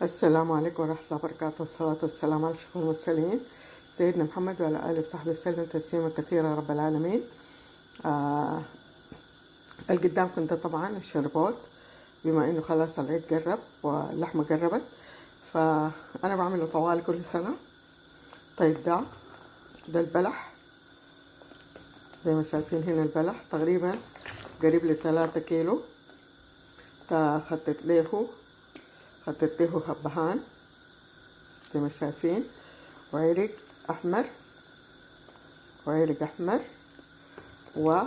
السلام عليكم ورحمة الله وبركاته، والصلاة والسلام على أشرف المرسلين سيدنا محمد وعلى آله وصحبه وسلم تسليما كثيرا رب العالمين. القدامكم ده طبعا الشربات، بما إنه خلاص العيد قرب واللحمة قربت، فأنا بعمله طوال كل سنة. طيب ده البلح زي ما شايفين هنا. البلح تقريبا قريب ل3 كيلو. خطت له هبهان زي ما شايفين، وعرق أحمر و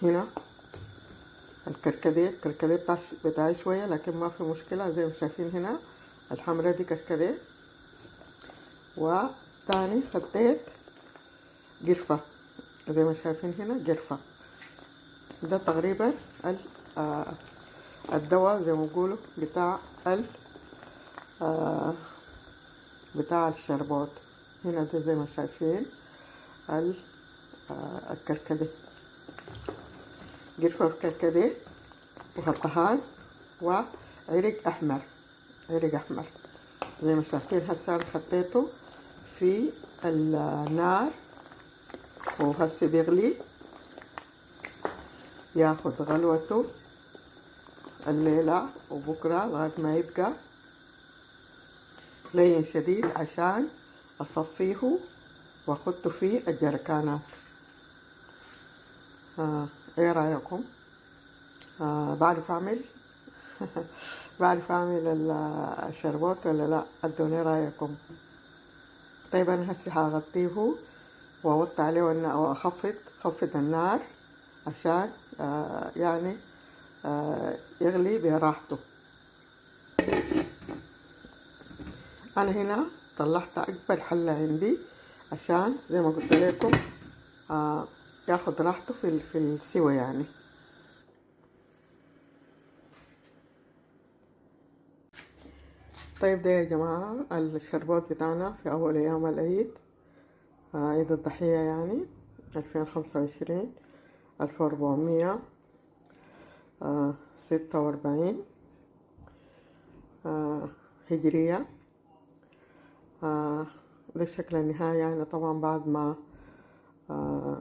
هنا الكركديه بتاعي شوية، لكن ما في مشكلة. زي ما شايفين هنا الحمرة دي كركديه. وتاني خطيت قرفة زي ما شايفين هنا قرفة. ده تقريبا الدواء زي ما بيقولوا بتاع الشربات. هنا ده زي ما شايفين الكركديه، قرفة وكركديه وهبهان وعرق أحمر زي ما شايفين. هسه أنا حطيته في النار وهسه بيغلي، ياخد غلوته الليلة وبكرة لغاية ما يبقى لين شديد عشان أصفيه وأخده في الجركانات. ايه رأيكم؟ بعرف أعمل الشربات ولا لا؟ ادوني رأيكم. طيب أنا هسه هغطيه وأوطي عليه أو أخفض النار عشان يعني يغلي براحته. أنا هنا طلعت أكبر حلة عندي عشان زي ما قلت لكم ياخد راحته في السوى يعني. طيب ده يا جماعة الشربات بتاعنا في أول أيام العيد، عيد الضحية يعني 2025 1446 هجرية. ده الشكل النهائي يعني. طبعا بعد ما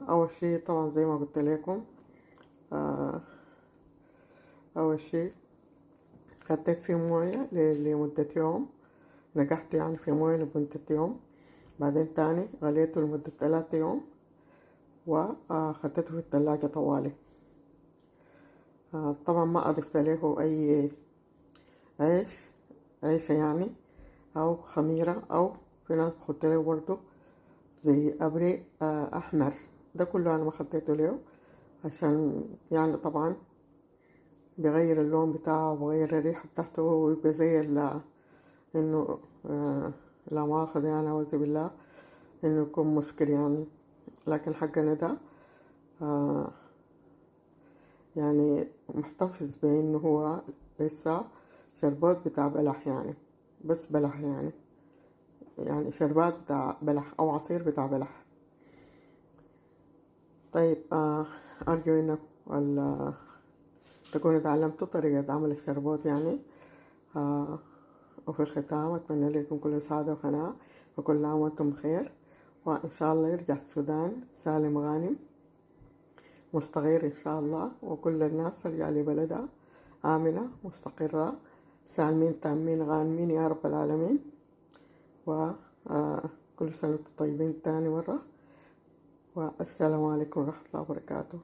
أول شيء طبعا زي ما قلت لكم، أول شيء حطيت فيه موية لمدة يوم، نقحت يعني في موية لمدة يوم. بعدين تاني غليته لمدة 3 يوم وخدته في الثلاجة طوالي. طبعا ما أضفت له أي عيشة يعني أو خميرة، أو في ناس بتحط له برضه زي أبريق أحمر. ده كله أنا ما خديته له عشان يعني طبعا بيغير اللون بتاعه وبيغير الريحة بتاعته ويبقى زي إنه لا مؤاخذة يعني، أعوذ بالله، إنه يكون مسكر يعني. لكن حقنا ده يعني محتفظ بإنه هو لسه شربات بتاع بلح يعني، بس بلح يعني شربات بتاع بلح أو عصير بتاع بلح. طيب أرجو إنكم تكونوا تعلمتوا طريقة عمل الشربات يعني. وفي الختام أتمنى لكم كل سعادة وهناء وكل عام وأنتم بخير، وإن شاء الله يرجع السودان سالم غانم مستقر إن شاء الله، وكل الناس ترجع لبلدها آمنة مستقرة سالمين تامين غانمين يا رب العالمين. وكل سنة وانتم طيبين تاني مرة، والسلام عليكم ورحمة الله وبركاته.